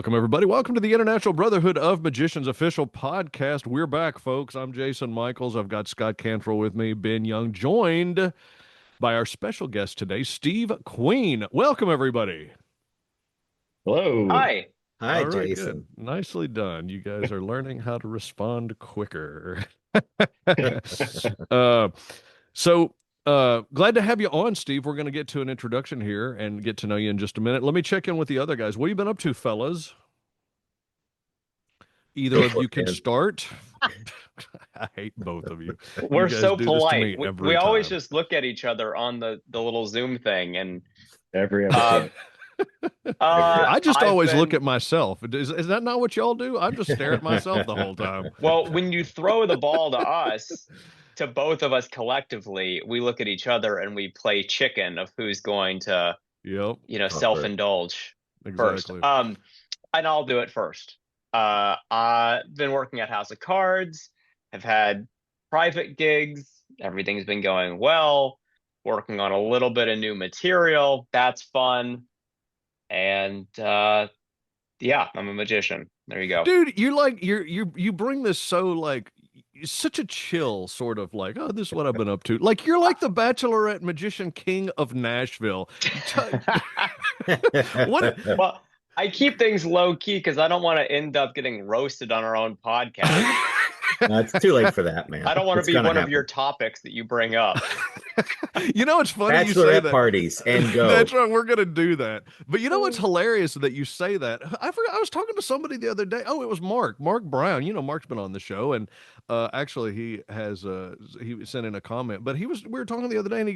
Welcome, everybody. Welcome to the International Brotherhood of Magicians official podcast. We're back, folks. I'm Jason Michaels. I've got Scott Cantrell with me, Ben Young, joined by our special guest today, Steve Queen. Welcome, everybody. Hello. Hi. Hi, All right, good. Jason. Nicely done. You guys are learning how to respond quicker. uh, glad to have you on, Steve. We're going to get to an introduction here and get to know you in just a minute. Let me check in with the other guys. What have you been up to, fellas? Either of you can start. I hate both of you. We're You guys so do this to me polite. We, every we always time. just look at each other on the little Zoom thing, and Every uh, episode. I just I've always look been at myself. Is that not what y'all do? I'm just staring at myself the whole time. well. When you throw the ball to us, to both of us collectively, we look at each other and we play chicken of who's going to, Yep, Offer. self-indulge first. exactly. And I'll do it first. I've been working at House of Cards. I've had private gigs. Everything's been going well. Working on a little bit of new material. That's fun. And yeah, I'm a magician. There you go. Dude, you bring this so like such a chill sort of like, oh, this is what I've been up to. Like you're like the Bachelorette magician king of Nashville. What? Well, I keep things low key because I don't want to end up getting roasted on our own podcast. It's too late for that, man. I don't want to It's be gonna one of happen. your topics that you bring up. You know, it's funny you say Bachelorette that. parties and go. That's right. We're gonna do that. But you know what's hilarious that you say that? I forgot. I was talking to somebody the other day. Oh, it was Mark. Mark Brown. You know, Mark's been on the show, and actually, he sent in a comment. But we were talking the other day, and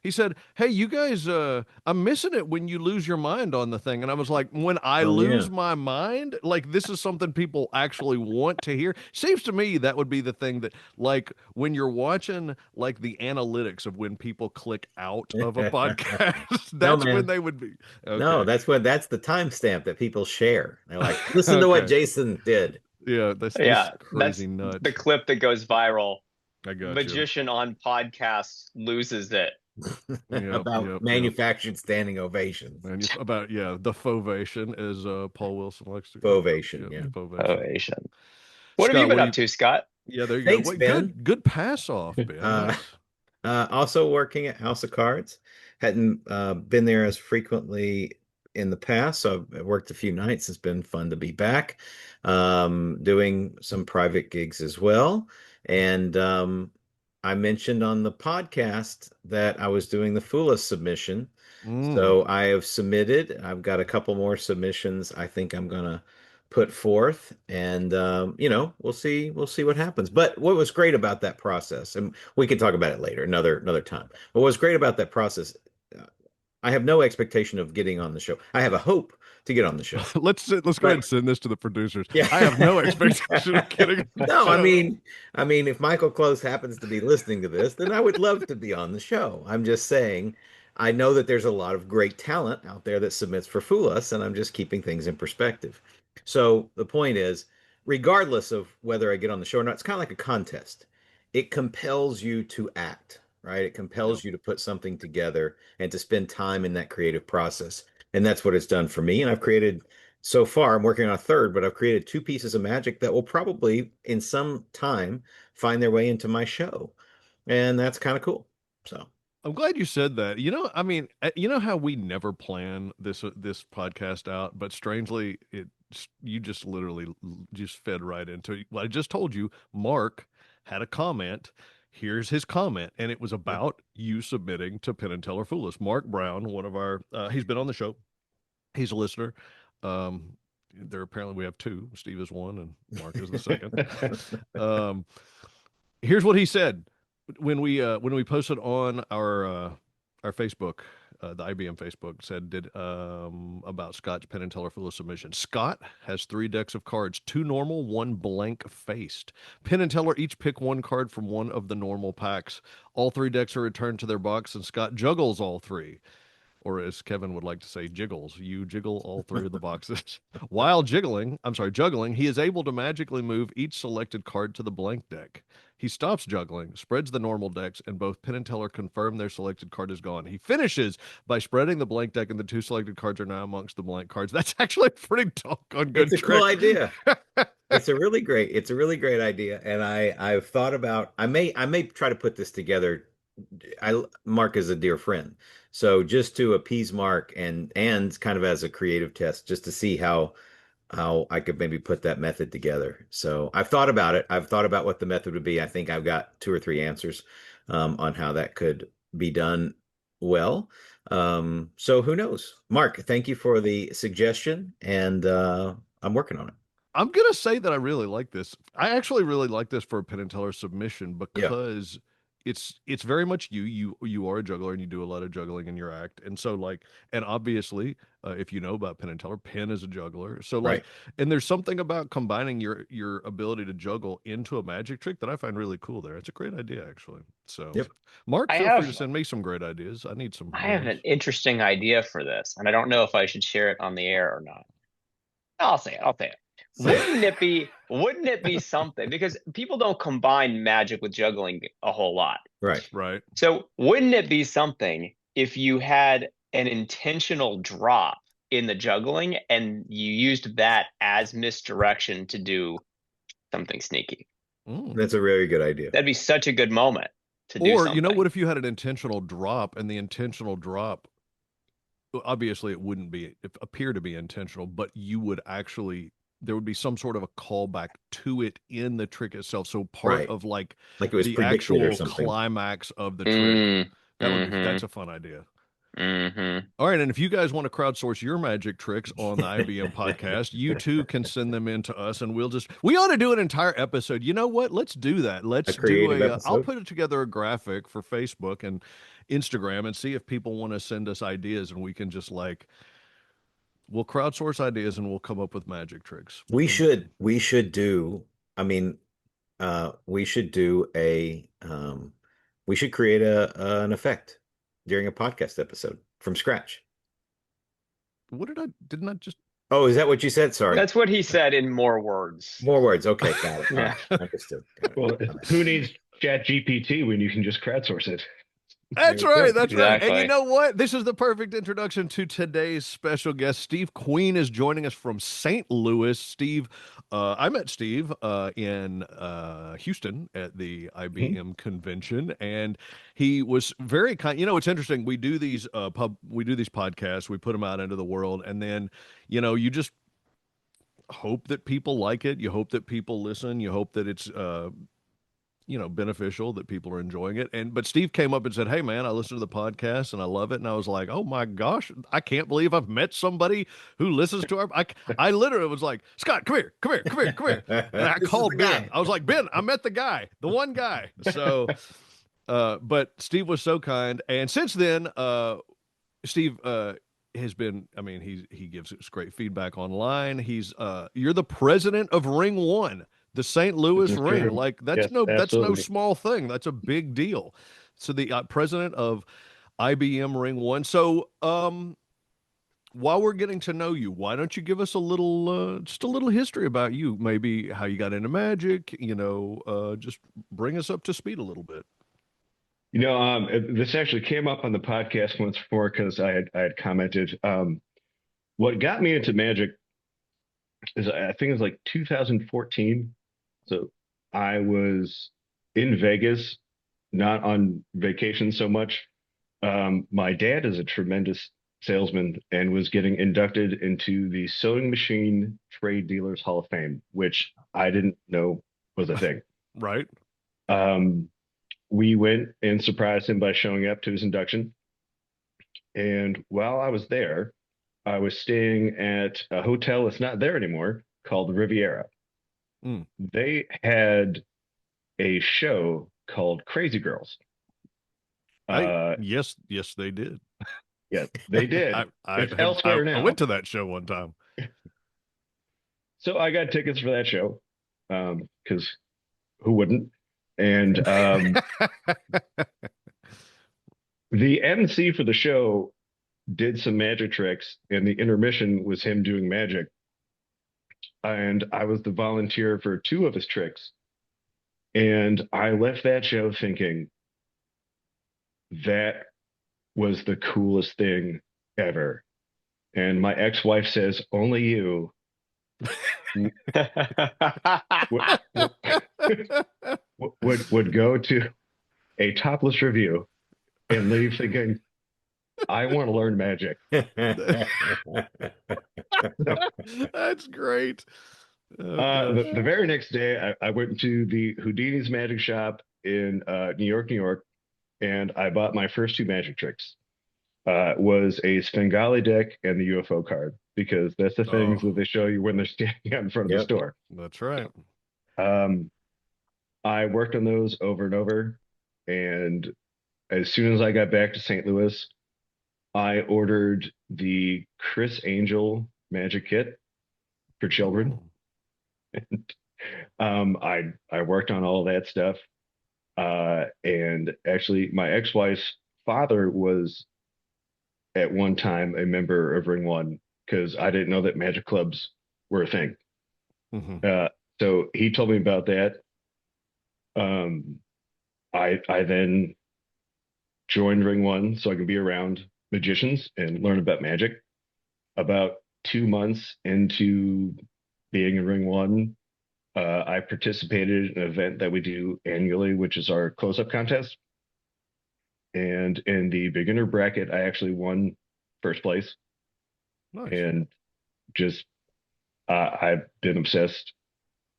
he said, "Hey, you guys, I'm missing it when you lose your mind on the thing." And I was like, "When I Oh yeah. lose my mind, like this is something people actually want to hear." Seems to me that would be the thing that, like, when you're watching like the analytics of when people click out of a podcast, No, that's when man. they would be No, okay. that's the timestamp that people share. They're like, listen to what Okay. Jason did. Yeah, this Yeah, crazy that's nuts. the clip that goes viral. I got you. Magician on podcast loses it. Yep, About yep, yep. manufactured standing ovations. And about the fovation, as Paul Wilson likes to call it. Ovation, Yep, yeah. the fovation. Ovation. What have you Scott, been up to, Scott? yeah, there you go. Thanks, Wait, Ben. good pass off, Ben. Uh, Nice. Also working at House of Cards. Hadn't been there as frequently in the past, so I've worked a few nights. It's been fun to be back. Doing some private gigs as well. And I mentioned on the podcast that I was doing the Fula submission. Mm. So I have submitted. I've got a couple more submissions I think I'm gonna put forth, and we'll see what happens. But what was great about that process, and we can talk about it later, another time. But what was great about that process, uh, I have no expectation of getting on the show. I have a hope to get on the show. Let's go ahead and But send this to the producers. yeah. I have no expectation of getting on the No, I show. mean, if Michael Close happens to be listening to this, then I would love to be on the show. I'm just saying, I know that there's a lot of great talent out there that submits for Fool Us, and I'm just keeping things in perspective. So the point is, regardless of whether I get on the show or not, it's kind of like a contest. It compels you to act, right? It Yep. compels you to put something together and to spend time in that creative process. And that's what it's done for me. And I've created so far, I'm working on a third, but I've created two pieces of magic that will probably, in some time, find their way into my show. And that's kind of cool. So, I'm glad you said that. You know, I mean, you know how we never plan this podcast out, but strangely, you just literally just fed right into it. Well, I just told you, Mark had a comment. Here's his comment, and it was about you submitting to Penn and Teller Fool Us. Mark Brown, one of our, he's been on the show. He's a listener. Um, there apparently we have two. Steve is one, and Mark is the second. um, here's what he said when we posted on our Facebook, the IBM Facebook said did about Scott's Penn and Teller Full of Submission. Scott has three decks of cards, two normal, one blank faced. Penn and Teller each pick one card from one of the normal packs. All three decks are returned to their box, and Scott juggles all three. Or as Kevin would like to say, jiggles. You jiggle all three of the boxes. While juggling, he is able to magically move each selected card to the blank deck. He stops juggling, spreads the normal decks, and both Penn and Teller confirm their selected card is gone. He finishes by spreading the blank deck, and the 2 selected cards are now amongst the blank cards. That's actually a pretty doggone good It's a cool trick. idea. It's a really great idea. And I've thought about, I may try to put this together. Mark is a dear friend. So just to appease Mark and kind of as a creative test, just to see how I could maybe put that method together. So I've thought about it. I've thought about what the method would be. I think I've got 2 or 3 answers on how that could be done well. So who knows? Mark, thank you for the suggestion, and I'm working on it. I'm gonna say that I really like this. I actually really like this for a Penn and Teller submission Yeah, because it's very much you. You are a juggler and you do a lot of juggling in your act. And so like, and obviously, if you know about Penn and Teller, Penn is a juggler. So like, right. and there's something about combining your ability to juggle into a magic trick that I find really cool there. It's a great idea actually. So Yep. Mark, I feel free to have send me some great ideas. I need some I new have ones. an interesting idea for this, and I don't know if I should share it on the air or not. I'll say it. I'll say it. Say it. Wouldn't it be something? Because people don't combine magic with juggling a whole lot. Right. Right. So wouldn't it be something if you had an intentional drop in the juggling and you used that as misdirection to do something sneaky? Mm. That's a very good idea. That'd be such a good moment to do Or, you know, something. what if you had an intentional drop and the intentional drop, well, obviously it wouldn't be appear to be intentional, but you would actually there would be some sort of a callback to it in the trick itself. So part Right. of like Like it was the predicted or actual something. climax of the trick. Mm, That's mm-hmm, a fun idea. mm-hmm. All right, and if you guys want to crowdsource your magic tricks on the IBM podcast, you too can send them in to us, and we ought to do an entire episode. You know what? Let's do that. A Let's do creative a. I'll episode. put it together a graphic for Facebook and Instagram, and see if people want to send us ideas, and we can just like we'll crowdsource ideas, and we'll come up with magic tricks. We should do, I mean, we should do we should create an effect during a podcast episode from scratch. What did I? Didn't I just? Oh, is that what you said? Sorry. That's what he said in more words. More words. Okay, got it. All Yeah. right. Understood. Got it. Well, All right. who needs Chat GPT when you can just crowdsource it? That's There we right. go. That's right. And you Exactly. know what? This is the perfect introduction to today's special guest. Steve Queen is joining us from St. Louis. Steve, I met Steve in Houston at the Mhm. IBM convention, and he was very kind. You know, it's interesting. We do these podcasts, we put them out into the world, and then, you know, you just hope that people like it. You hope that people listen. You hope that it's you know, beneficial, that people are enjoying it. And but Steve came up and said, "Hey man, I listened to the podcast and I love it." And I was like, "Oh my gosh, I can't believe I've met somebody who listens to our." I literally was like, "Scott, come here, come here, come here, come here." And I This is the called Ben. guy. I was like, "Ben, I met the guy, the one guy." So, but Steve was so kind, and since then, Steve has been. I mean, he gives us great feedback online. You're the president of Ring One, the St. Louis That's Ring. true. Like Yes, that's no absolutely. small thing. That's a big deal. So the president of IBM Ring One. So while we're getting to know you, why don't you give us a little just a little history about you? Maybe how you got into magic. You know, just bring us up to speed a little bit. This actually came up on the podcast once before because I had commented. What got me into magic is I think it was like 2014. So I was in Vegas, not on vacation so much. My dad is a tremendous salesman and was getting inducted into the Sewing Machine Trade Dealers Hall of Fame, which I didn't know was a thing. Right. Um, we went and surprised him by showing up to his induction. And while I was there, I was staying at a hotel that's not there anymore called Riviera. Mm. They had a show called Crazy Girls. Yes, they did. Yeah, they did. It's elsewhere I now. went to that show one time. So I got tickets for that show because who wouldn't? And the MC for the show did some magic tricks, and the intermission was him doing magic. And I was the volunteer for 2 of his tricks. And I left that show thinking that was the coolest thing ever. And my ex-wife says, only you would, would, would go to a topless review and leave thinking, I want to learn magic. That's great. Oh gosh. The very next day, I went to the Houdini's magic shop in New York, New York, and I bought my first two magic tricks. Was a Svengali deck and the UFO card because that's the things Oh, that they show you when they're standing out in front of the Yep. store. that's right. Um, I worked on those over and over, and as soon as I got back to St. Louis, I ordered the Chris Angel magic kit for children. Oh. I worked on all that stuff. And actually, my ex-wife's father was at one time a member of Ring One because I didn't know that magic clubs were a thing. Mhm. So he told me about that. Um, I then joined Ring One so I can be around magicians and learn about magic. About 2 months into being in Ring One, I participated in an event that we do annually, which is our close-up contest. And in the beginner bracket, I actually won first place. Nice. And just I've been obsessed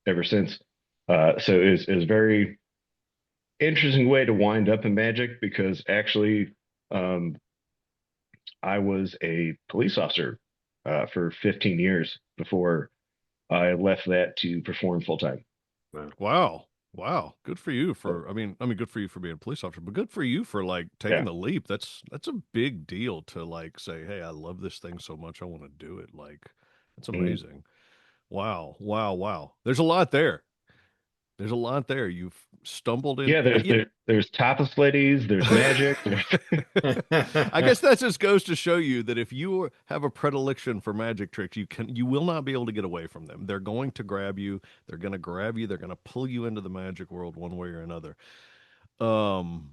ever since. So it's a very interesting way to wind up in magic because actually, um, I was a police officer for 15 years before I left that to perform full time. Wow. Wow. Good for you for I mean good for you for being a police officer, but good for you for like taking Yeah. the leap. That's a big deal to like say, "Hey, I love this thing so much I want to do it." Like that's Mhm. amazing. Wow. Wow. Wow. There's a lot there. There's a lot there. You've stumbled in. Yeah, there's topless ladies, there's magic. I guess that just goes to show you that if you have a predilection for magic tricks, you will not be able to get away from them. They're going to grab you. They're going to grab you. They're going to pull you into the magic world one way or another. Um,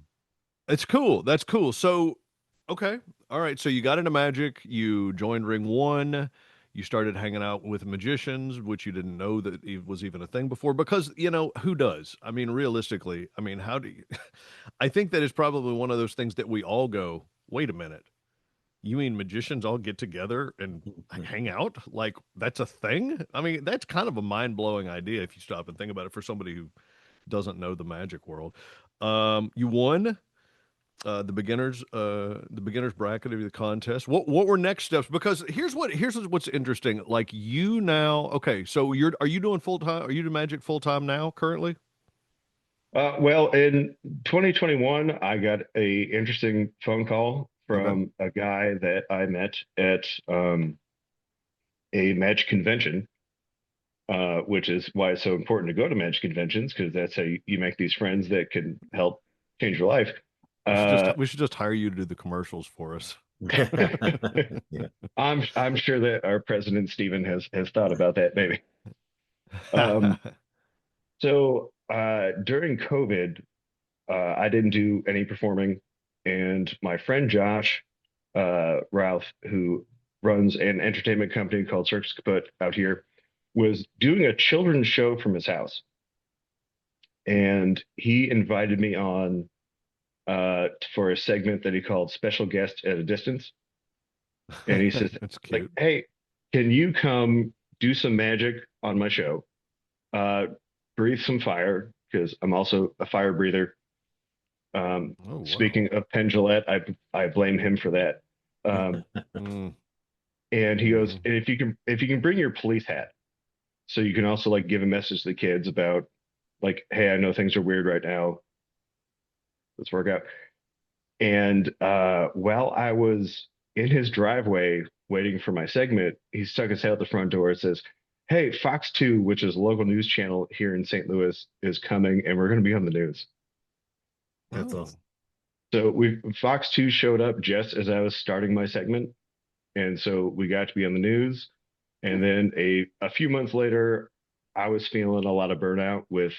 it's cool. That's cool. So, okay. All right. So you got into magic. You joined Ring One. You started hanging out with magicians, which you didn't know that it was even a thing before. Because, who does? I mean, realistically, I mean, how do you? I think that is probably one of those things that we all go, wait a minute. You mean magicians all get together and hang out? Like, that's a thing? I mean, that's kind of a mind blowing idea if you stop and think about it for somebody who doesn't know the magic world. You won the beginners bracket of the contest. What were next steps? Because here's what's interesting. Like you now, okay, so are you doing full time? Are you doing magic full time now currently? Well, in 2021, I got a interesting phone call Okay. from a guy that I met at a magic convention, which is why it's so important to go to magic conventions because that's how you make these friends that can help change your life. We should just Uh, we should just hire you to do the commercials for us. Yeah. I'm sure that our president Stephen has thought about that maybe. Um, so during COVID, I didn't do any performing, and my friend Josh Ralph, who runs an entertainment company called Circus Kaput out here, was doing a children's show from his house, and he invited me on for a segment that he called "Special Guest at a Distance," and he says, That's like, cute. "Hey, can you come do some magic on my show? Uh, breathe some fire because I'm also a fire breather." Oh wow. Speaking of Penn Jillette, I blame him for that. Um, Mm, and he goes, mhm. and if you can bring your police hat, so you can also like give a message to the kids about like, hey, I know things are weird right now. Let's work out. And while I was in his driveway waiting for my segment, he stuck his head out the front door. It says, "Hey, Fox 2, which is a local news channel here in St. Louis, is coming, and we're going to be on the news." That's Oh. awesome. So we Fox 2 showed up just as I was starting my segment, and so we got to be on the news. And then a few months later, I was feeling a lot of burnout with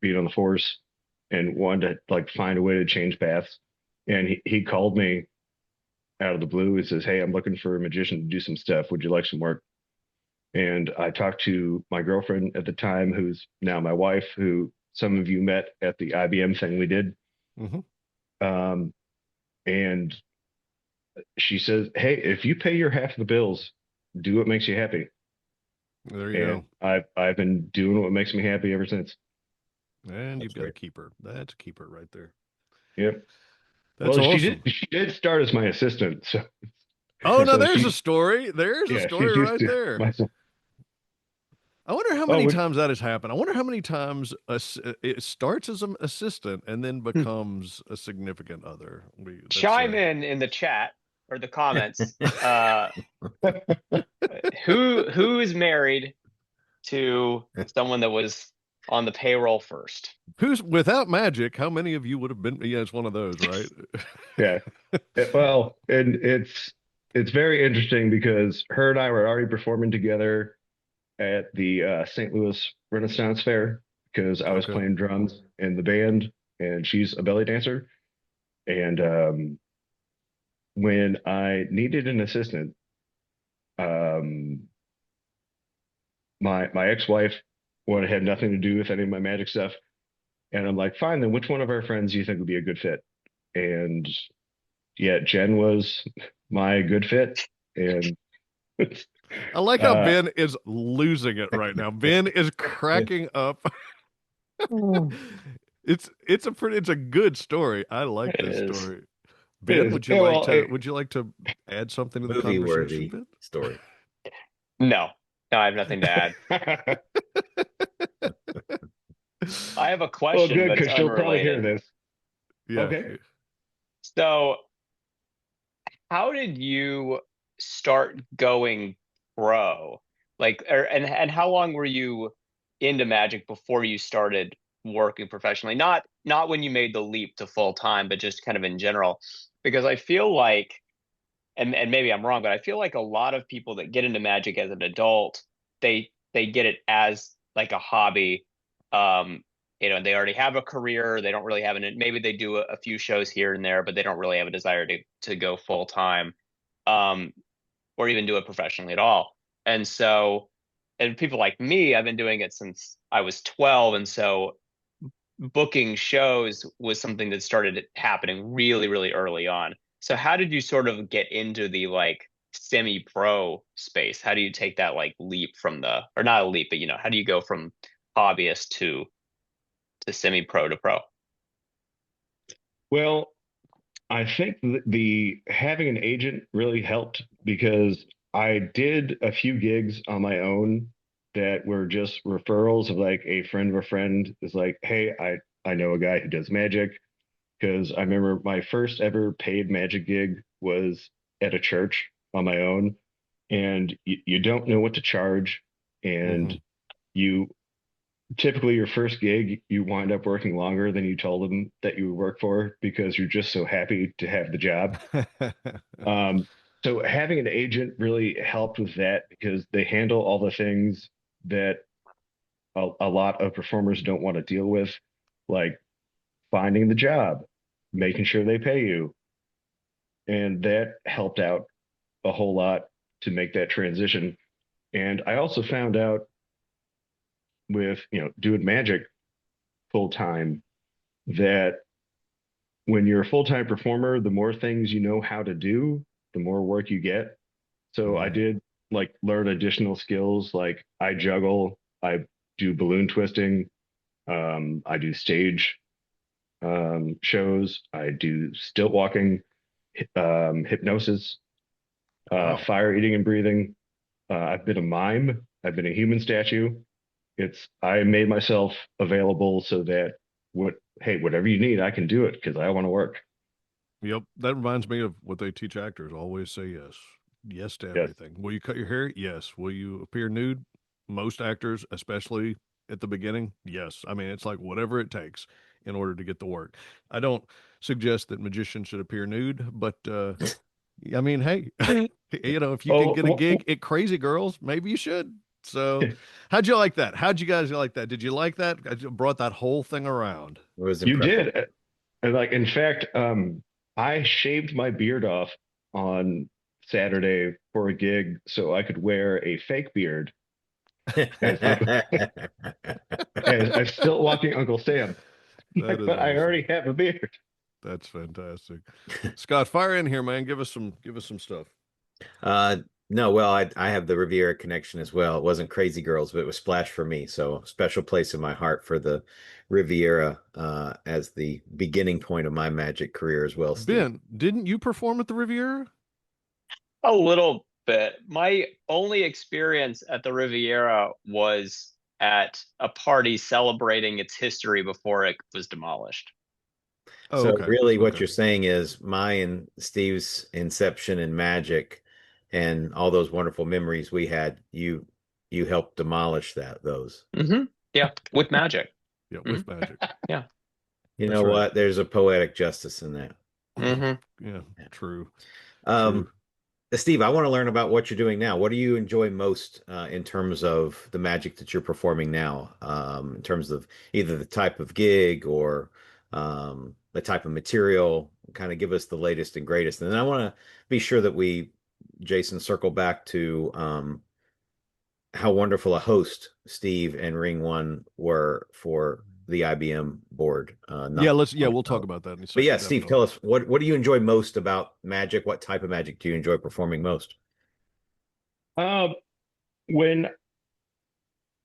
being on the force and wanted to like find a way to change paths. And he called me out of the blue. He says, "Hey, I'm looking for a magician to do some stuff. Would you like some work?" And I talked to my girlfriend at the time, who's now my wife, who some of you met at the IBM thing we did. Hmm. Um, and she says, "Hey, if you pay your half of the bills, do what makes you happy." There you And go. I've been doing what makes me happy ever since. And That's you've got a great. keeper. That's a keeper right there. Yep. That's Well, awesome. she did start as my assistant, so Oh, no, so there's a she story. There's a yeah, story she's used right to there. my I wonder how oh many would, times that has happened. I wonder how many times it starts as an assistant and then becomes a significant other. That's Chime in the chat or the comments. well Who is married to someone that was on the payroll first? who's without magic. How many of you would have been? Yeah, it's one of those, right? yeah. Well, and it's very interesting because her and I were already performing together at the St. Louis Renaissance Fair because I was Okay. playing drums in the band and she's a belly dancer. And when I needed an assistant, um, my ex-wife wanted to have nothing to do with any of my magic stuff. And I'm like, fine, then which one of our friends do you think would be a good fit? And yeah, Jen was my good fit. And I like how uh, Ben is losing it right now. Ben is cracking up. It's a good story. I like It this is. story. it Ben, is, yeah, well, would you like to add something to the Movie conversation, worthy Ben? story. No, no, I have nothing to add. I have a well, question, good, but it's because she'll probably hear unrelated. this. Yeah. Okay. So, how did you start going pro? Like, and how long were you into magic before you started working professionally? Not when you made the leap to full time, but just kind of in general. Because I feel like, and maybe I'm wrong, but I feel like a lot of people that get into magic as an adult, they get it as like a hobby. Um, they already have a career. They don't really have an. Maybe they do a few shows here and there, but they don't really have a desire to go full time, um, or even do it professionally at all. And so, and people like me, I've been doing it since I was 12, and so booking shows was something that started happening really, really early on. So how did you sort of get into the like semi-pro space? How do you take that like leap from the, or not a leap, but how do you go from hobbyist to semi-pro to pro? Well, I think the having an agent really helped because I did a few gigs on my own that were just referrals of like a friend of a friend is like, hey, I know a guy who does magic because I remember my first ever paid magic gig was at a church on my own, and you don't know what to charge, Hmm. and you typically your first gig, you wind up working longer than you told them that you would work for because you're just so happy to have the job. Um, so having an agent really helped with that because they handle all the things that a lot of performers don't want to deal with, like finding the job, making sure they pay you. And that helped out a whole lot to make that transition. And I also found out with, doing magic full time that when you're a full-time performer, the more things you know how to do, the more work you get. So I Hmm. did like learn additional skills like I juggle, I do balloon twisting, I do stage shows, I do stilt walking, hypnosis, Wow. fire eating and breathing. I've been a mime, I've been a human statue. I made myself available so that hey, whatever you need, I can do it because I want to work. Yep. That reminds me of what they teach actors. Always say yes. Yes to Yes. everything. Will you cut your hair? Yes. Will you appear nude? Most actors, especially at the beginning, yes. I mean, it's like whatever it takes in order to get the work. I don't suggest that magicians should appear nude, but I mean, hey, if you can Oh, get a gig at Crazy Girls, maybe you should. So, how'd you like that? How'd you guys like that? Did you like that? I brought that whole thing around. It was You impressive. did. And like, in fact, I shaved my beard off on Saturday for a gig so I could wear a fake beard as like as still walking Uncle Sam. That is But I awesome. already have a beard. That's fantastic. Scott, fire in here, man. Give us some stuff. Uh, no, well, I have the Riviera connection as well. It wasn't Crazy Girls, but it was Splash for me. So special place in my heart for the Riviera as the beginning point of my magic career as well, Steve. Ben, didn't you perform at the Riviera? A little bit. My only experience at the Riviera was at a party celebrating its history before it was demolished. Oh, So okay. really what Okay. you're saying is my and Steve's inception in magic and all those wonderful memories we had, you helped demolish those. Yeah, with magic. Yeah, hmm with magic. Yeah. You That's know right. what? There's a poetic justice in that. hmm Yeah, true. True. Um, Steve, I want to learn about what you're doing now. What do you enjoy most in terms of the magic that you're performing now? In terms of either the type of gig or the type of material? Kind of give us the latest and greatest. And then I want to be sure that Jason, circle back to how wonderful a host Steve and Ring One were for the IBM board. Yeah, Not we'll talk about that in a but yeah, second, Steve, definitely. tell us what do you enjoy most about magic? What type of magic do you enjoy performing most? Um, when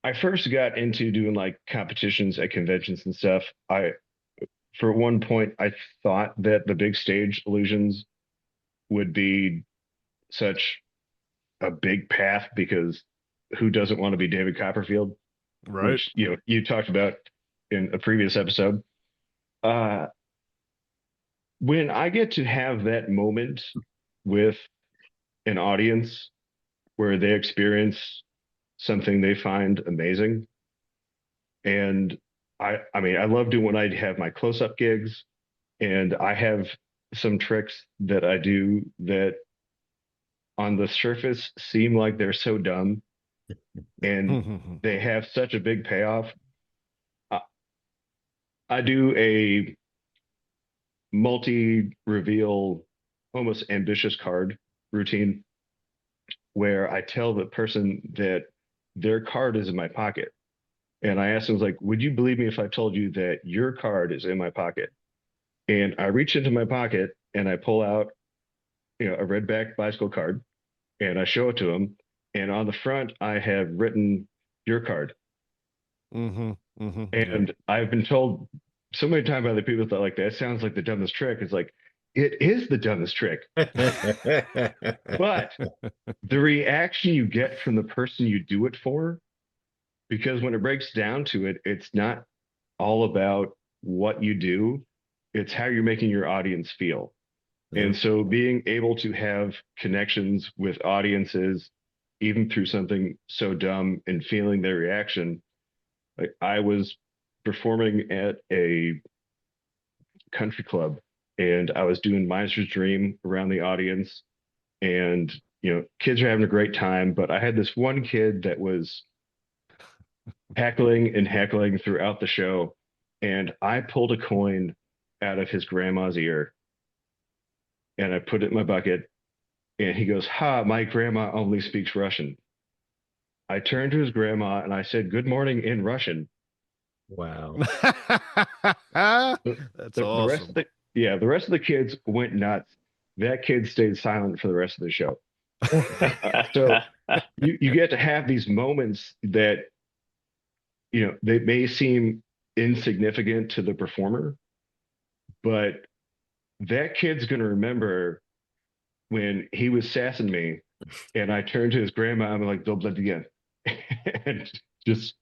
I first got into doing like competitions at conventions and stuff, for one point I thought that the big stage illusions would be such a big path because who doesn't want to be David Copperfield, Right. which you talked about in a previous episode. Uh, when I get to have that moment with an audience where they experience something they find amazing, and I mean I love doing when I have my close-up gigs, and I have some tricks that I do that on the surface seem like they're so dumb and they have such a big payoff. I, I do a multi-reveal, almost ambitious card routine where I tell the person that their card is in my pocket. And I ask them, like, would you believe me if I told you that your card is in my pocket? And I reach into my pocket and I pull out, a red back bicycle card and I show it to them. And on the front, I have written your card. Yeah. And I've been told so many times by other people that like that sounds like the dumbest trick. It's like it is the dumbest trick, but the reaction you get from the person you do it for, because when it breaks down to it, it's not all about what you do, it's how you're making your audience feel. Yeah. And so being able to have connections with audiences, even through something so dumb and feeling their reaction. Like I was performing at a country club and I was doing Miser's Dream around the audience. And, kids are having a great time. But I had this one kid that was heckling and heckling throughout the show. And I pulled a coin out of his grandma's ear and I put it in my bucket. And he goes, "Ha, my grandma only speaks Russian." I turned to his grandma and I said, "Good morning" in Russian. Wow. That's The rest awesome. of the rest of the kids went nuts. That kid stayed silent for the rest of the show. So you get to have these moments that they may seem insignificant to the performer, but that kid's going to remember when he was sassing me and I turned to his grandma and I'm like, "Don't let again," and just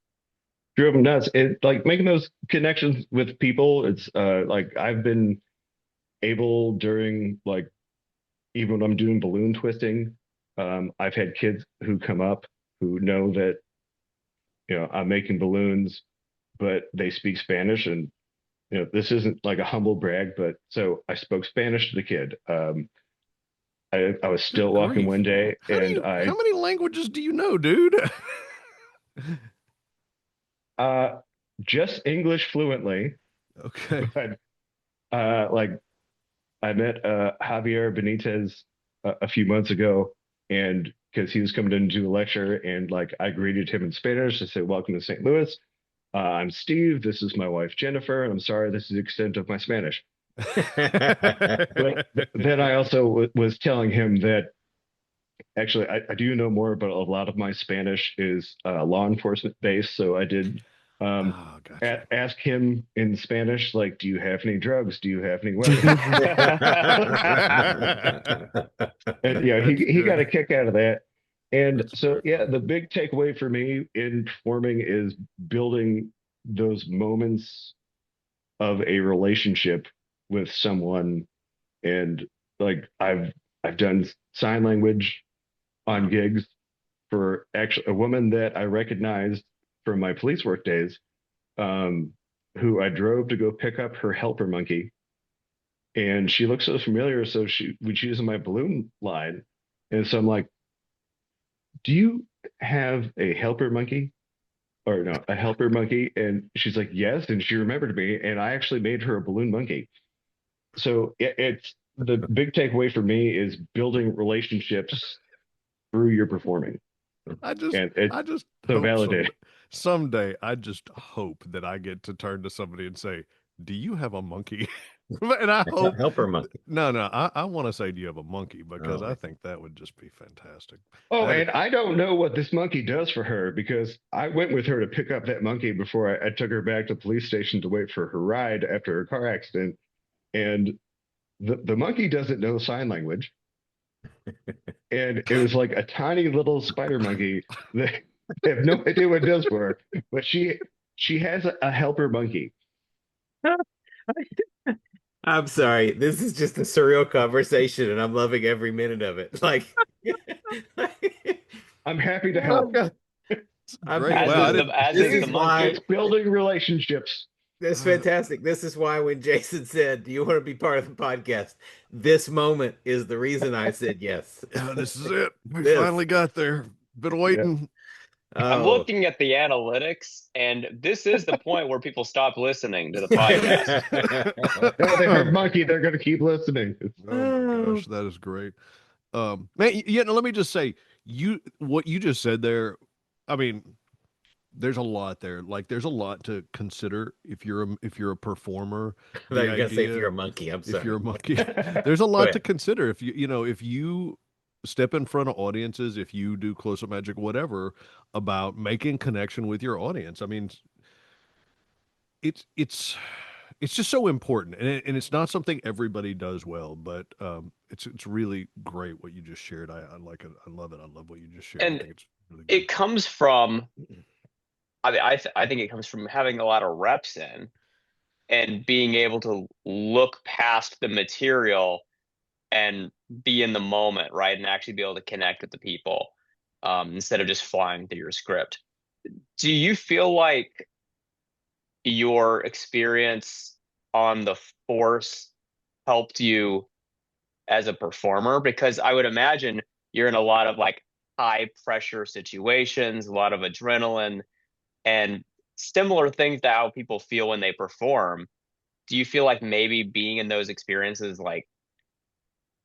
drove him nuts. It like making those connections with people. It's like I've been able during like even when I'm doing balloon twisting, I've had kids who come up who know that I'm making balloons, but they speak Spanish, and this isn't like a humble brag, but so I spoke Spanish to the kid. I was still Good walking grief. one day, and How I many languages do you know, dude? Uh, just English fluently, Okay. but like I met Javier Benitez a few months ago, and because he was coming in to do a lecture, and like I greeted him in Spanish. I said, "Welcome to St. Louis. I'm Steve. This is my wife Jennifer, and I'm sorry this is the extent of my Spanish." But then I also was telling him that actually I do know more, but a lot of my Spanish is law enforcement based. So I did um, Oh, gotcha. ask him in Spanish, like, "Do you have any drugs? Do you have any weapons?" And yeah, That's he got a good. kick out of that. And That's so very yeah, funny. the big takeaway for me in performing is building those moments of a relationship with someone. And like I've done sign language on Wow. gigs for actually a woman that I recognized from my police work days, um, who I drove to go pick up her helper monkey. And she looked so familiar, so she was using my balloon line. And so I'm like, "Do you have a helper monkey?" Or no, a helper monkey. And she's like, "Yes." And she remembered me, and I actually made her a balloon monkey. So it's the big takeaway for me is building relationships through your performing. I just And it's I just so hope validating. someday I just hope that I get to turn to somebody and say, "Do you have a monkey?" And I hope Helper monkey. no, I want to say, "Do you have a monkey?" Because Oh, I I see. think that would just be fantastic. Oh, That and I don't know what this monkey does for her because I went with her to pick up that monkey before I took her back to the police station to wait for her ride after her car accident. And the monkey doesn't know sign language. And it was like a tiny little spider monkey that I have no idea what it does for her. But she has a helper monkey. I'm sorry. This is just a surreal conversation, and I'm loving every minute of it. Like, I'm happy to oh help. God, I'm great. here. Wow, I As This is the is monkey. why It's building relationships. that's uh, fantastic. This is why when Jason said, "Do you want to be part of the podcast?" This moment is the reason I said yes. yeah, this is it. We This. finally got there. Been Yeah. waiting. I'm Oh. looking at the analytics, and this is the point where people stop listening to the podcast. No, they heard monkey. They're going to keep listening. Oh my gosh, that is great. Man, yeah, let me just say, what you just said there, I mean, there's a lot there. Like there's a lot to consider if you're a performer. No, The you're gonna say if idea you're a monkey. I'm if you're a sorry. monkey, there's a Go lot to ahead. consider. If you step in front of audiences, if you do close up magic, whatever, about making connection with your audience. I mean, it's it's it's just so important, and it's not something everybody does well, but it's really great what you just shared. I like it. I love it. I love what you just shared. I And think it's really good. it comes from, I think it comes from having a lot of reps in and being able to look past the material and be in the moment, right? And actually be able to connect with the people, instead of just flying through your script. Do you feel like your experience on the force helped you as a performer? Because I would imagine you're in a lot of like high pressure situations, a lot of adrenaline, and similar things to how people feel when they perform. Do you feel like maybe being in those experiences like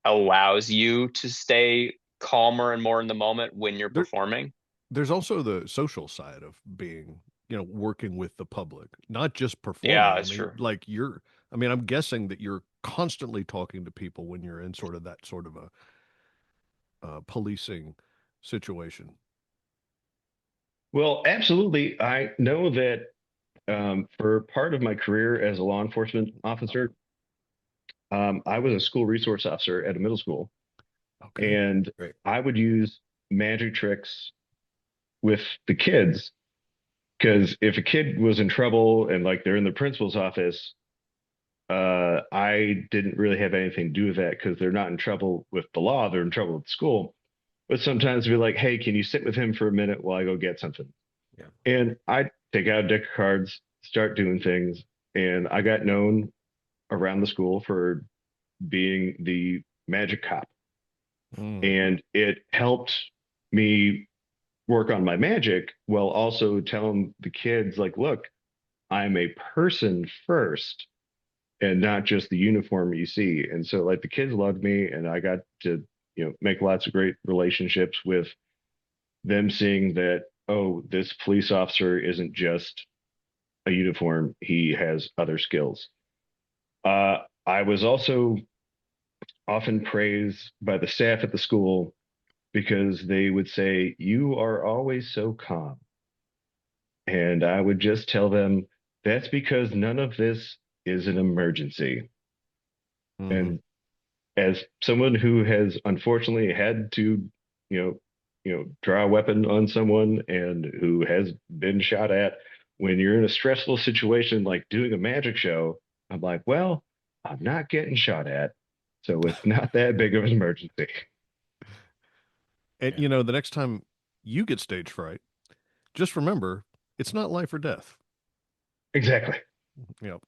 allows you to stay calmer and more in the moment when you're There, performing? there's also the social side of being, working with the public, not just Yeah, performing. I that's mean, true. like I mean, I'm guessing that you're constantly talking to people when you're in sort of that sort of a policing situation. Well, absolutely. I know that for part of my career as a law enforcement officer, I was a school resource officer at a middle school, Okay. and Great. I would use magic tricks with the kids because if a kid was in trouble and like they're in the principal's office, I didn't really have anything to do with that because they're not in trouble with the law, they're in trouble with school. But sometimes be like, "Hey, can you sit with him for a minute while I go get something?" Yeah. And I take out a deck of cards, start doing things, and I got known around the school for being the magic cop. Mm. And it helped me work on my magic while also telling the kids, like, look, I'm a person first and not just the uniform you see. And so like the kids loved me and I got to, make lots of great relationships with them seeing that, oh, this police officer isn't just a uniform, he has other skills. I was also often praised by the staff at the school because they would say, you are always so calm. And I would just tell them, that's because none of this is an emergency. Mm-hmm. And as someone who has unfortunately had to, you know, draw a weapon on someone and who has been shot at, when you're in a stressful situation like doing a magic show, I'm like, well, I'm not getting shot at, so it's not that big of an emergency. And Yeah. the next time you get stage fright, just remember it's not life or death. Exactly. Yep.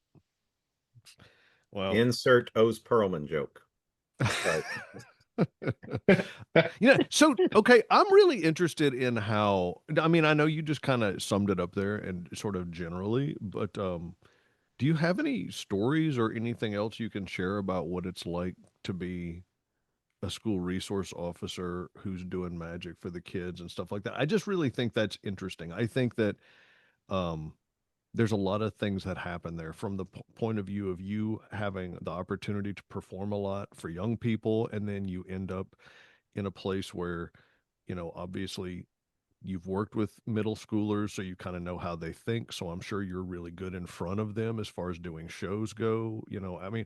Well, Insert O's Perlman joke. Right. so okay, I'm really interested in how, I mean, I know you just kind of summed it up there and sort of generally, but do you have any stories or anything else you can share about what it's like to be a school resource officer who's doing magic for the kids and stuff like that? I just really think that's interesting. I think that um there's a lot of things that happen there from the point of view of you having the opportunity to perform a lot for young people, and then you end up in a place where, obviously you've worked with middle schoolers, so you kind of know how they think. So I'm sure you're really good in front of them as far as doing shows go. I mean,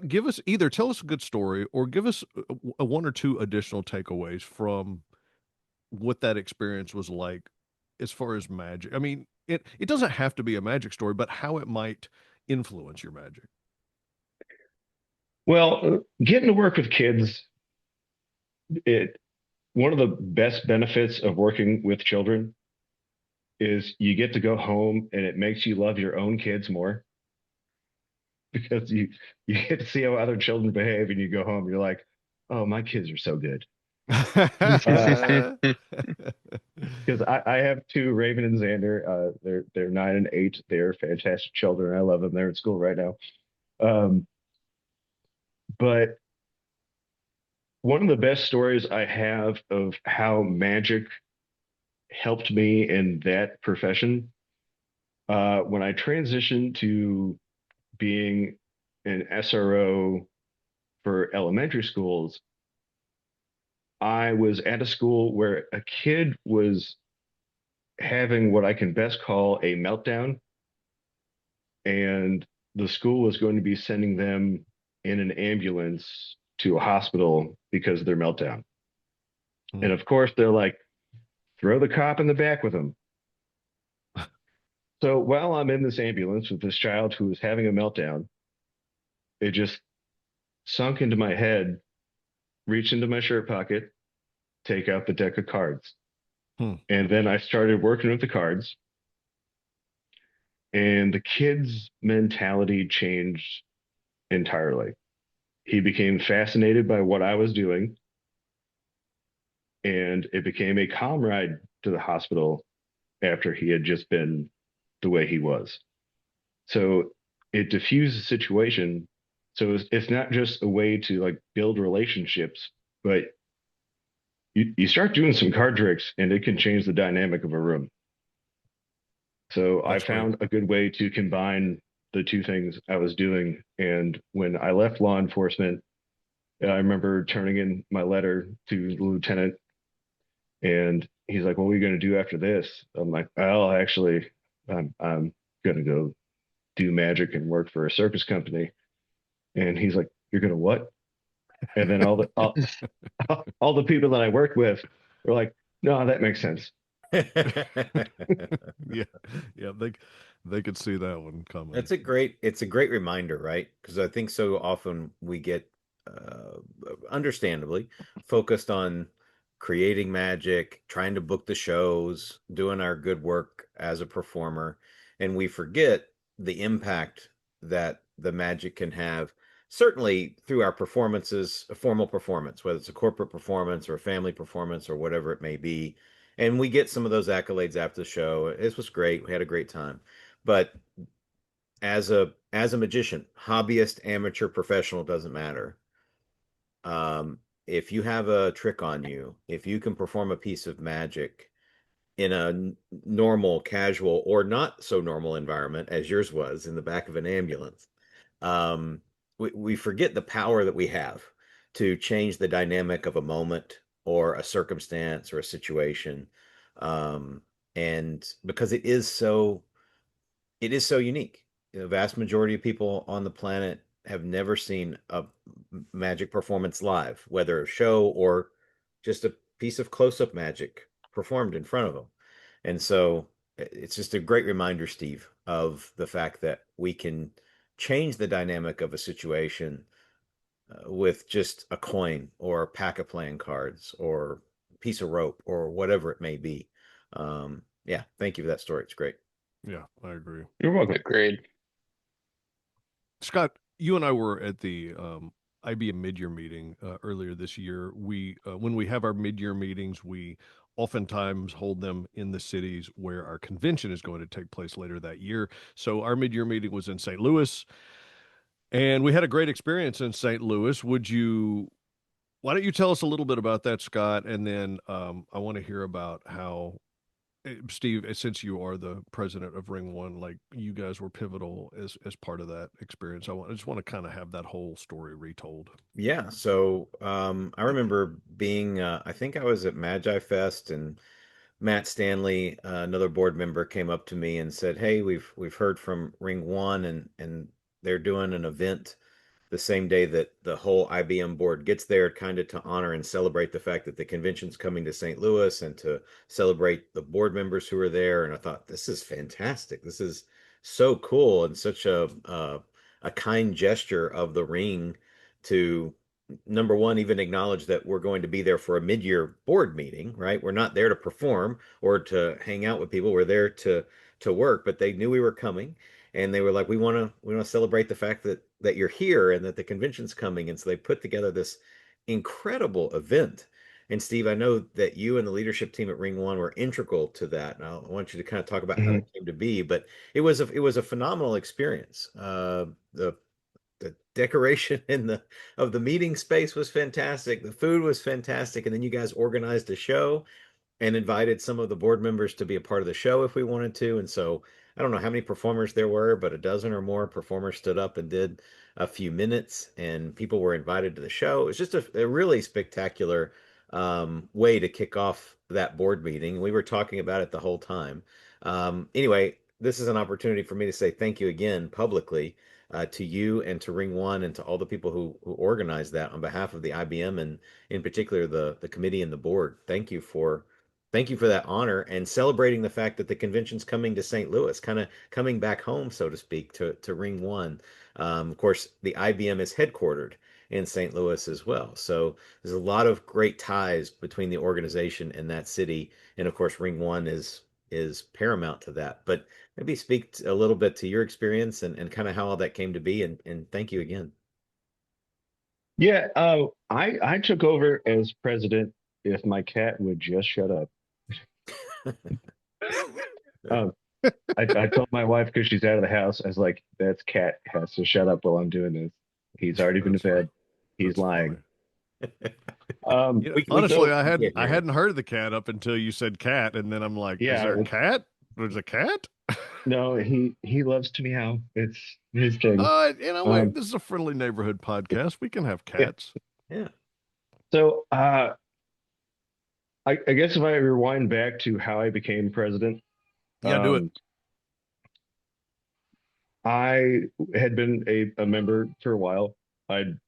give us either tell us a good story or give us one or two additional takeaways from what that experience was like as far as magic. I mean, it doesn't have to be a magic story, but how it might influence your magic. Well, getting to work with kids, it one of the best benefits of working with children is you get to go home and it makes you love your own kids more because you get to see how other children behave and you go home, you're like, oh, my kids are so good. Because I have two, Raven and Xander. They're 9 and 8. They're fantastic children. I love them. They're in school right now. Um, but one of the best stories I have of how magic helped me in that profession, when I transitioned to being an SRO for elementary schools, I was at a school where a kid was having what I can best call a meltdown, and the school was going to be sending them in an ambulance to a hospital because of their meltdown. And Hmm. of course, they're like, throw the cop in the back with him. So while I'm in this ambulance with this child who is having a meltdown, it just sunk into my head, reach into my shirt pocket, take out the deck of cards. Hmm. And then I started working with the cards, and the kid's mentality changed entirely. He became fascinated by what I was doing, and it became a comrade to the hospital after he had just been the way he was. So it diffused the situation. So it's not just a way to like build relationships, but you start doing some card tricks and it can change the dynamic of a room. So I That's great. found a good way to combine the two things I was doing. And when I left law enforcement, I remember turning in my letter to the lieutenant, and he's like, "What are you going to do after this?" I'm like, "Well, actually, I'm going to go do magic and work for a circus company." And he's like, "You're going to what?" And then all the people that I worked with were like, "No, that makes sense." Yeah, yeah, they could see that one coming. It's a great reminder, right? Because I think so often we get, uh, understandably, focused on creating magic, trying to book the shows, doing our good work as a performer, and we forget the impact that the magic can have, certainly through our performances, a formal performance, whether it's a corporate performance or a family performance or whatever it may be. And we get some of those accolades after the show. This was great. We had a great time. But as a magician, hobbyist, amateur, professional, doesn't matter. If you have a trick on you, if you can perform a piece of magic in a normal, casual, or not so normal environment as yours was in the back of an ambulance, um, we forget the power that we have to change the dynamic of a moment or a circumstance or a situation. Um, and because it is so unique. The vast majority of people on the planet have never seen a magic performance live, whether a show or just a piece of close-up magic performed in front of them. And so it's just a great reminder, Steve, of the fact that we can change the dynamic of a situation with just a coin or a pack of playing cards or a piece of rope or whatever it may be. Yeah, thank you for that story. It's great. Yeah, I agree. You're welcome. Agreed. Scott, you and I were at the IBM mid-year meeting earlier this year. When we have our mid-year meetings, we oftentimes hold them in the cities where our convention is going to take place later that year. So our mid-year meeting was in St. Louis, and we had a great experience in St. Louis. Why don't you tell us a little bit about that, Scott? And then I want to hear about how Steve, since you are the president of Ring One, like you guys were pivotal as part of that experience. I just want to kind of have that whole story retold. Yeah, so I remember being, I think I was at Magi Fest, and Matt Stanley, another board member, came up to me and said, "Hey, we've heard from Ring One, and they're doing an event the same day that the whole IBM board gets there, kind of to honor and celebrate the fact that the convention's coming to St. Louis and to celebrate the board members who are there." And I thought, this is fantastic. This is so cool and such a kind gesture of the ring to, number one, even acknowledge that we're going to be there for a mid-year board meeting, right? We're not there to perform or to hang out with people. We're there to work, but they knew we were coming, and they were like, we want to celebrate the fact that you're here and that the convention's coming. And so they put together this incredible event. And Steve, I know that you and the leadership team at Ring One were integral to that. And I want you to kind of talk about how Mhm. that came to be. But it was a phenomenal experience. The decoration in the of the meeting space was fantastic. The food was fantastic, and then you guys organized a show and invited some of the board members to be a part of the show if we wanted to. And so I don't know how many performers there were, but a dozen or more performers stood up and did a few minutes, and people were invited to the show. It was just a really spectacular way to kick off that board meeting. We were talking about it the whole time. Anyway, this is an opportunity for me to say thank you again publicly to you and to Ring One and to all the people who organized that on behalf of the IBM, and in particular the committee and the board. Thank you for that honor and celebrating the fact that the convention's coming to St. Louis, kind of coming back home, so to speak, to Ring One. Of course, the IBM is headquartered in St. Louis as well. So there's a lot of great ties between the organization and that city. And of course, Ring One is paramount to that. But maybe speak a little bit to your experience and kind of how all that came to be. And thank you again. Yeah, I took over as president if my cat would just shut up. Um, I told my wife because she's out of the house, I was like, "That's cat has to shut up while I'm doing this. He's already been to That's funny. bed. He's That's lying." funny. We Honestly, can I hadn't get I married. hadn't heard of the cat up until you said cat, and then I'm like, is there Yeah, a cat? There's a cat? no, he loves to meow. It's his thing. Wait, Um, this is a friendly neighborhood podcast. We can have yeah. cats. Yeah. So I guess if I rewind back to how I became president, Yeah, do it. um, I had been a member for a while. I'd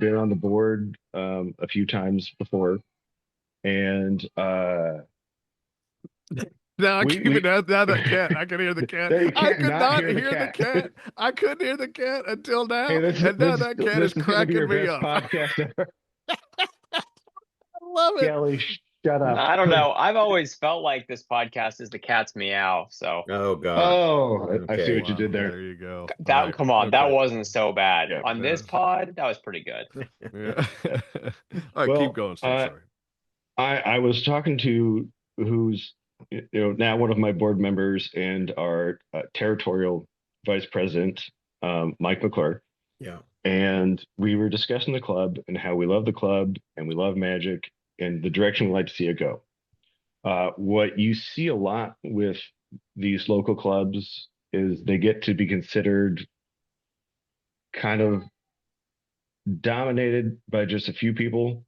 been on the board a few times before, and Now I we keep it we now that cat. I can hear the cat. no, you I can't could not not hear the hear the cat. cat. I couldn't hear the cat until Hey, now. this And now this that cat is this is going to be your cracking me best up. I podcast ever. love it. Kelly, shut up. I don't know. I've always felt like this podcast is the cat's meow. So Oh gosh. Oh, I see Okay. what you Wow, did there. there you go. All that, right. come on, that Okay. wasn't so bad. Yeah. On this pod, that was pretty good. Yeah. All right, keep Well, going, Steve. Sorry. I was talking to who's now one of my board members and our territorial vice president, Mike McClure. Yeah. And we were discussing the club and how we love the club and we love Magic and the direction we like to see it go. What you see a lot with these local clubs is they get to be considered kind of dominated by just a few people,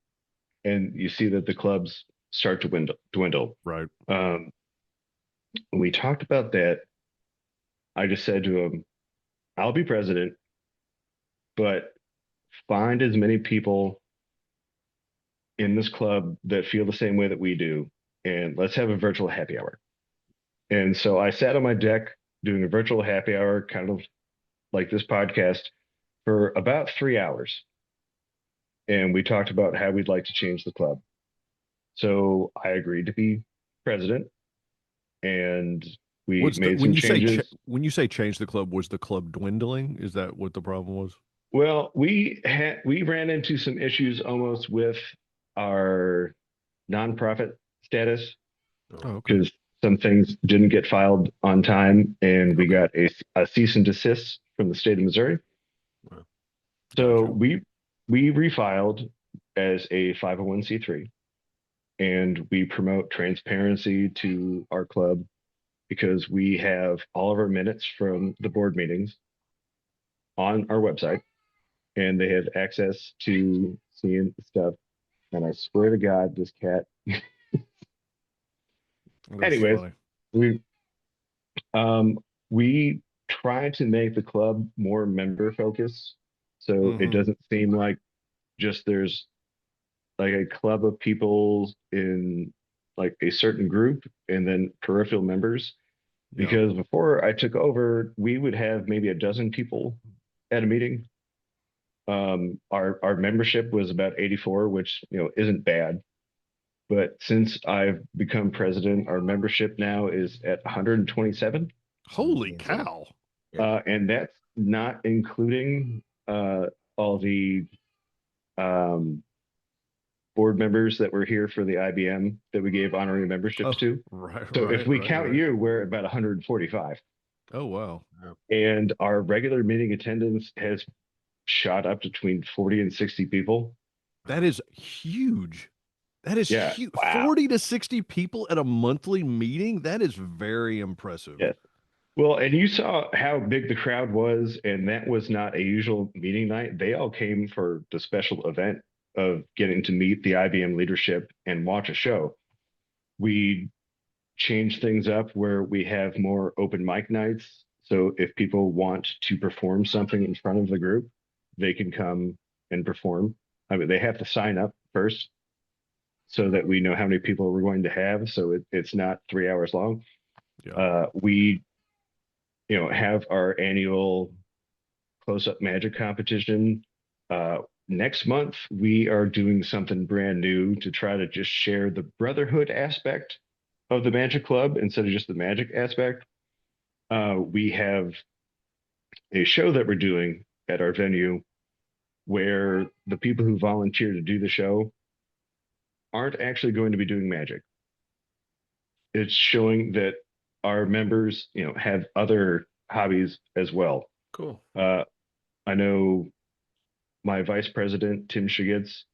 and you see that the clubs start to dwindle. Right. When we talked about that, I just said to him, I'll be president, but find as many people in this club that feel the same way that we do, and let's have a virtual happy hour. And so I sat on my deck doing a virtual happy hour, kind of like this podcast, for about 3 hours. And we talked about how we'd like to change the club. So I agreed to be president, and we made some changes. When you say change the club, was the club dwindling? Is that what the problem was? Well, we ran into some issues almost with our nonprofit status Oh, okay. because some things didn't get filed on time, and we got a cease and desist from the state of Missouri. Wow. So Gotcha. we refiled as a 501c3, and we promote transparency to our club because we have all of our minutes from the board meetings on our website, and they have access to seeing stuff. And I swear to God, this cat. That's Anyways, funny. we try to make the club more member focused, so it doesn't seem like just there's like a club of people in like a certain group and then peripheral members. Yeah. Because before I took over, we would have maybe a dozen people at a meeting. Our membership was about 84, which isn't bad. But since I've become president, our membership now is at 127. Holy Amazing. cow. Yeah. And that's not including all the board members that were here for the IBM that we gave honorary memberships to. Right, So if we count right. you, we're about 145. Oh, wow. And our regular meeting attendance has shot up to between 40 and 60 people. That is huge. That is huge. Wow. 40 to 60 people at a monthly meeting? That is very impressive. Yes. Well, and you saw how big the crowd was, and that was not a usual meeting night. They all came for the special event of getting to meet the IBM leadership and watch a show. We changed things up where we have more open mic nights. So if people want to perform something in front of the group, they can come and perform. I mean, they have to sign up first so that we know how many people we're going to have. So it's not 3 hours long. Yeah. We have our annual close-up magic competition. Next month, we are doing something brand new to try to just share the brotherhood aspect of the Magic Club instead of just the magic aspect. We have a show that we're doing at our venue where the people who volunteer to do the show aren't actually going to be doing magic. It's showing that our members, have other hobbies as well. Cool. I know my vice president, Tim Shigitz,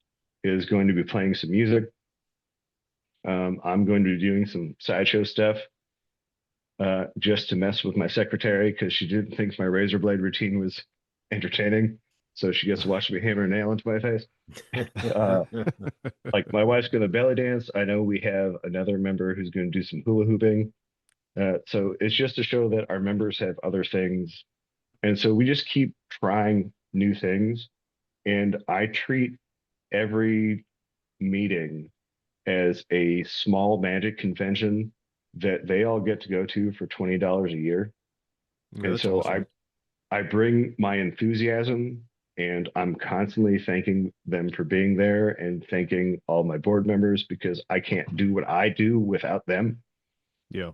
is going to be playing some music. I'm going to be doing some sideshow stuff just to mess with my secretary because she didn't think my razor blade routine was entertaining. So she gets to watch me hammer a nail into my face. Like my wife's going to belly dance. I know we have another member who's going to do some hula hooping. So it's just to show that our members have other things. And so we just keep trying new things. And I treat every meeting as a small magic convention that they all get to go to for $20 a year. Yeah, And that's so awesome. I bring my enthusiasm, and I'm constantly thanking them for being there and thanking all my board members because I can't do what I do without them. Yeah.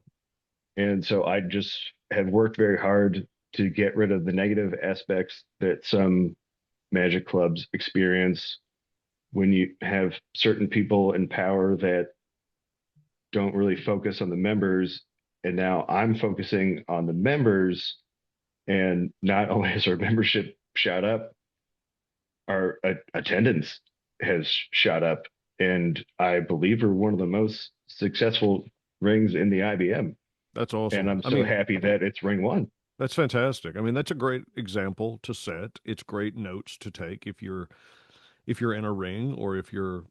And so I just have worked very hard to get rid of the negative aspects that some magic clubs experience when you have certain people in power that don't really focus on the members. And now I'm focusing on the members. And not only has our membership shot up, our attendance has shot up. And I believe we're one of the most successful rings in the IBM. That's And awesome. I'm I so mean, happy that it's ring one. that's fantastic. I mean, that's a great example to set. It's great notes to take if you're in a ring or if you're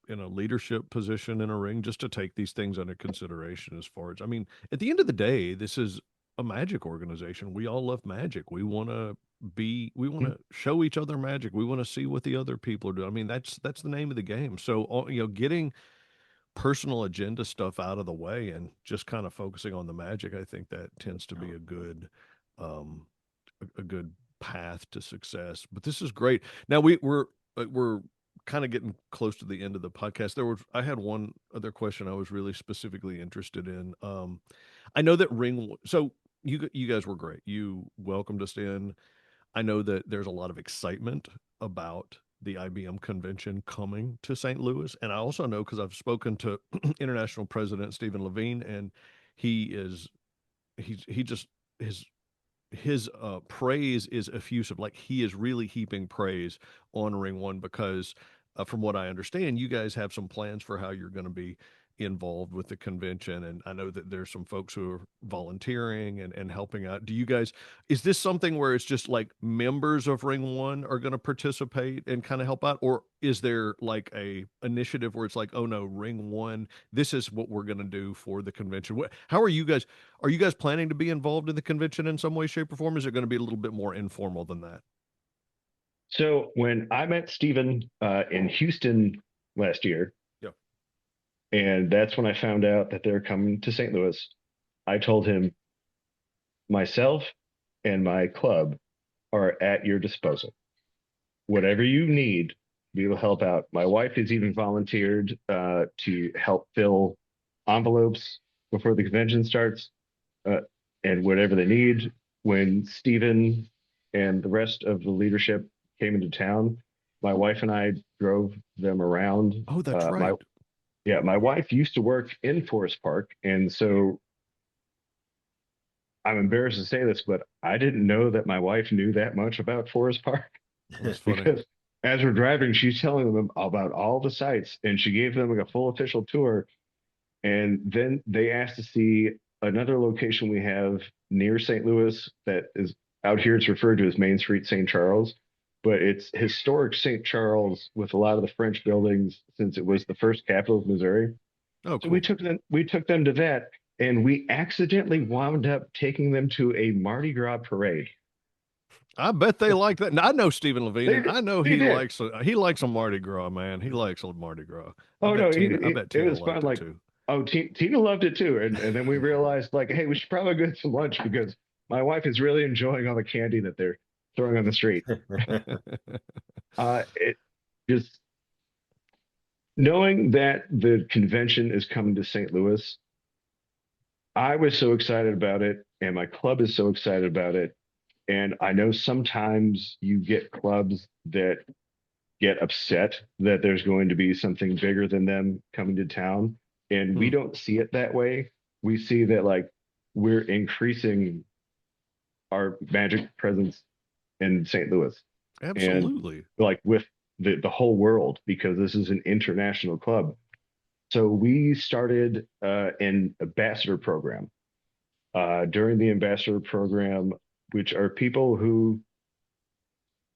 in a leadership position in a ring, just to take these things under consideration. As far as, I mean, at the end of the day, this is a magic organization. We all love magic. We want to show each other magic. We want to see what the other people are doing. I mean, that's the name of the game. So, getting personal agenda stuff out of the way and just kind of focusing on the magic, I think that tends to be um, a good path to success. But this is great. Now we're kind of getting close to the end of the podcast. I had one other question I was really specifically interested in. I know that so you guys were great. You welcomed us in. I know that there's a lot of excitement about the IBM convention coming to St. Louis. And I also know, because I've spoken to International President Stephen Levine, and he is he just his praise is effusive. Like, he is really heaping praise on Ring One because, from what I understand, you guys have some plans for how you're going to be involved with the convention. And I know that there's some folks who are volunteering and helping out. Do you guys, is this something where it's just like members of Ring One are going to participate and kind of help out? Or is there like a initiative where it's like, oh no, Ring One, this is what we're going to do for the convention? How are you guys? Are you guys planning to be involved in the convention in some way, shape, or form? Is it going to be a little bit more informal than that? So when I met Stephen in Houston last year, Yeah. and that's when I found out that they're coming to St. Louis, I told him myself and my club are at your disposal. Whatever you need, we will help out. My wife has even volunteered to help fill envelopes before the convention starts, uh, and whatever they need. When Stephen and the rest of the leadership came into town, my wife and I drove them around. Oh, that's My right. Yeah, my wife used to work in Forest Park, and so I'm embarrassed to say this, but I didn't know that my wife knew that much about Forest Park That's funny. because as we're driving, she's telling them about all the sites, and she gave them like a full official tour. And then they asked to see another location we have near St. Louis that is out here. It's referred to as Main Street St. Charles, but it's historic St. Charles with a lot of the French buildings since it was the first capital of Missouri. Oh, So cool. we took them to that, and we accidentally wound up taking them to a Mardi Gras parade. I bet they like that. Now, I know Stephen Levine, and I know They did. he likes a Mardi Gras, man. He likes a Mardi Gras. Oh no, I bet it Tina was fun. liked it Like, too. oh, Tina loved it too, and then we realized like, hey, we should probably go to some lunch because my wife is really enjoying all the candy that they're throwing on the street. It just knowing that the convention is coming to St. Louis, I was so excited about it, and my club is so excited about it. And I know sometimes you get clubs that get upset that there's going to be something bigger than them coming to town. And we Hmm. don't see it that way. We see that like we're increasing our magic presence in St. Louis and Absolutely. like with the whole world because this is an international club. So we started an ambassador program. During the ambassador program, which are people who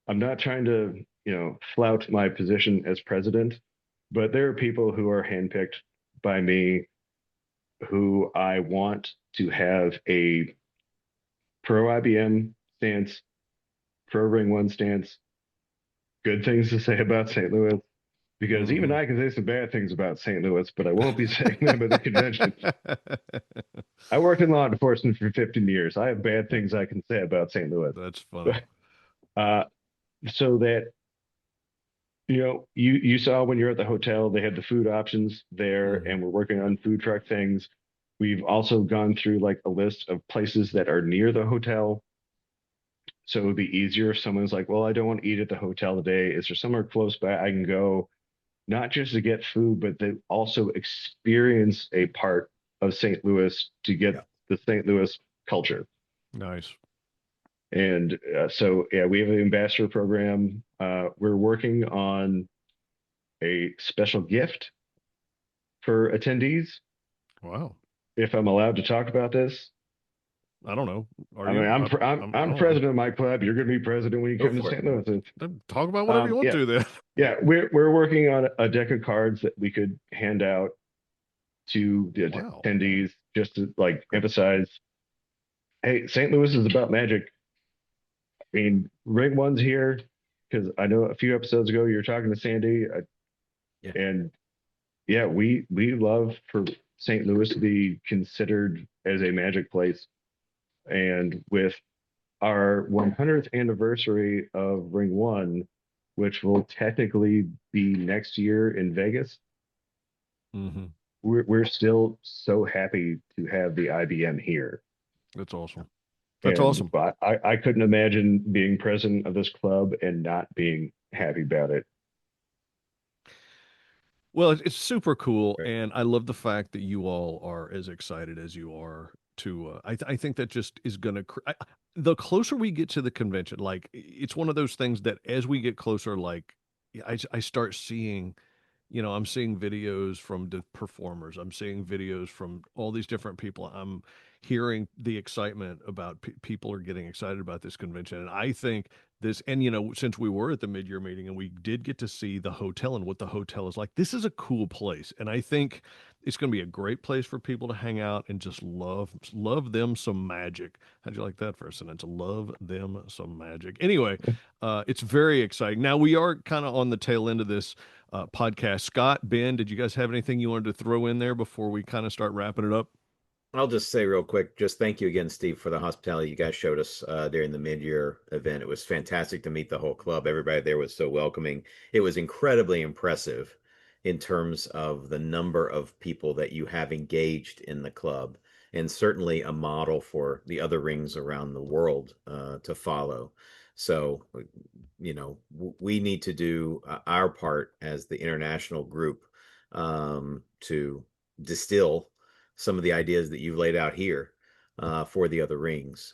I'm not trying to, flout my position as president, but there are people who are handpicked by me who I want to have a pro IBM stance, pro Ring One stance, good things to say about St. Louis, because even Hmm. I can say some bad things about St. Louis, but I won't be saying them at the convention. I worked in law enforcement for 15 years. I have bad things I can say about St. Louis. That's funny. But uh, so that you saw when you're at the hotel, they had the food options there, Hmm. and we're working on food truck things. We've also gone through like a list of places that are near the hotel. So it would be easier if someone's like, well, I don't want to eat at the hotel today. Is there somewhere close by I can go? not just to get food, but they also experience a part of St. Louis to get Yeah. the St. Louis culture. Nice. And so, yeah, we have an ambassador program. We're working on a special gift for attendees. Wow. If I'm allowed to talk about this, I don't know. Are I mean, you? I I'm don't know. president of my club. You're going to be president when you Go come to for it. St. Louis. Talk about whatever you want Yeah, to then. yeah, we're working on a deck of cards that we could hand out to the Wow. attendees just to like emphasize, hey, St. Louis is about magic. I mean, Ring One's here because I know a few episodes ago you were talking to Sandy, Yeah. and yeah, we love for St. Louis to be considered as a magic place. And with our 100th anniversary of Ring One, which will technically be next year in Vegas, Hmm. we're still so happy to have the IBM here. That's awesome. That's And awesome. I couldn't imagine being president of this club and not being happy about it. Well, it's super cool, Right. and I love the fact that you all are as excited as you are to. I think that just is going to. The closer we get to the convention, like it's one of those things that as we get closer, like I start seeing, I'm seeing videos from the performers. I'm seeing videos from all these different people. I'm hearing the excitement about people are getting excited about this convention. And I think this, and since we were at the mid-year meeting and we did get to see the hotel and what the hotel is like, this is a cool place. And I think it's going to be a great place for people to hang out and just love them some magic. How'd you like that for a sentence? Love them some magic. Anyway, it's very exciting. Now we are kind of on the tail end of this podcast. Scott, Ben, did you guys have anything you wanted to throw in there before we kind of start wrapping it up? I'll just say real quick, just thank you again, Steve, for the hospitality you guys showed us during the mid-year event. It was fantastic to meet the whole club. Everybody there was so welcoming. It was incredibly impressive in terms of the number of people that you have engaged in the club, and certainly a model for the other rings around the world to follow. So, we need to do our part as the international group to distill some of the ideas that you've laid out here for the other rings,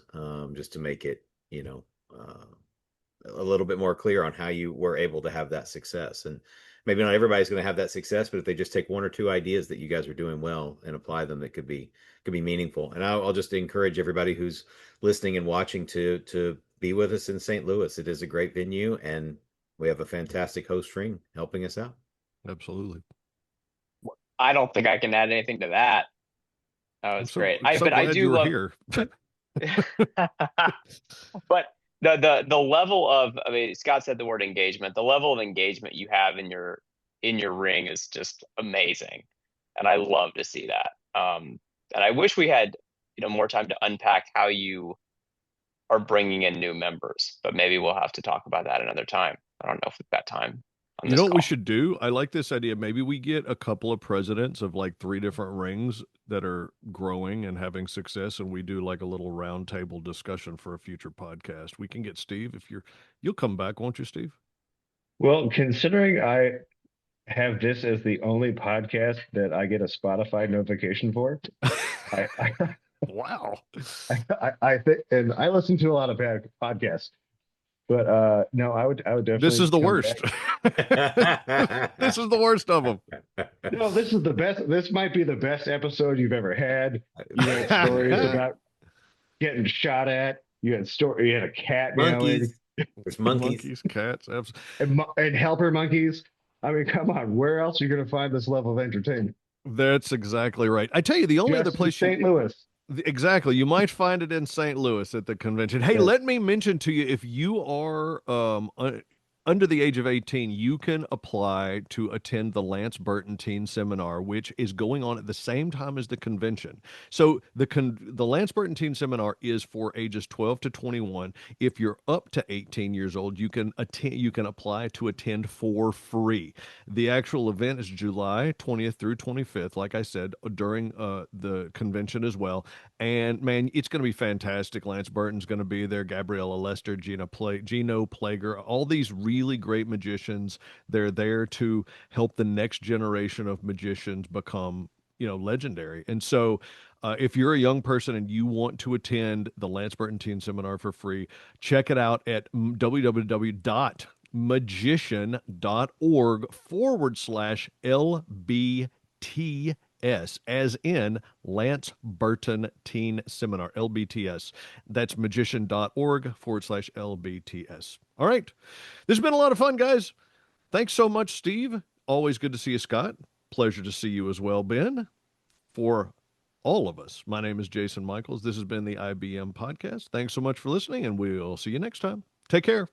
just to make it, a little bit more clear on how you were able to have that success. And maybe not everybody's going to have that success, but if they just take one or two ideas that you guys are doing well and apply them, it could be meaningful. And I'll just encourage everybody who's listening and watching to be with us in St. Louis. It is a great venue, and we have a fantastic host ring helping us out. Absolutely. I don't think I can add anything to that. That was great. I'm so But I glad do you were love, here. but the level of, I mean, Scott said the word engagement. The level of engagement you have in your ring is just amazing, and I love to see that. And I wish we had more time to unpack how you are bringing in new members, but maybe we'll have to talk about that another time. I don't know if we've got time on You this know what we call. should do? I like this idea. Maybe we get a couple of presidents of like three different rings that are growing and having success, and we do like a little roundtable discussion for a future podcast. We can get Steve if you'll come back, won't you, Steve? Well, considering I have this as the only podcast that I get a Spotify notification for, I Wow. I think, and I listen to a lot of podcasts, but no, I would This definitely is the come worst. back. This is the worst of them. No, this is the best. This might be the best episode you've ever had. You had stories about getting shot at. You had story. You had a cat meowing Monkeys. There's monkeys. Monkeys, cats, and helper monkeys. I mean, come on. Where else are you going to find this level of entertainment? That's exactly right. I tell you, the only other Just in place St. Louis. exactly, you might find it in St. Louis at the convention. Hey, Yes. let me mention to you, if you are under the age of 18, you can apply to attend the Lance Burton Teen Seminar, which is going on at the same time as the convention. So the Lance Burton Teen Seminar is for ages 12 to 21. If you're up to 18 years old, you can attend. You can apply to attend for free. The actual event is July 20th through 25th, like I said, during the convention as well. And man, it's going to be fantastic. Lance Burton's going to be there. Gabriella Lester, Gino Plager, all these really great magicians. They're there to help the next generation of magicians become, legendary. And so, if you're a young person and you want to attend the Lance Burton Teen Seminar for free, check it out at www.magician.org/LBTS, as in Lance Burton Teen Seminar, LBTS. That's magician.org/LBTS. All right. This has been a lot of fun, guys. Thanks so much, Steve. Always good to see you, Scott. Pleasure to see you as well, Ben. For all of us, my name is Jason Michaels. This has been the IBM Podcast. Thanks so much for listening, and we'll see you next time. Take care.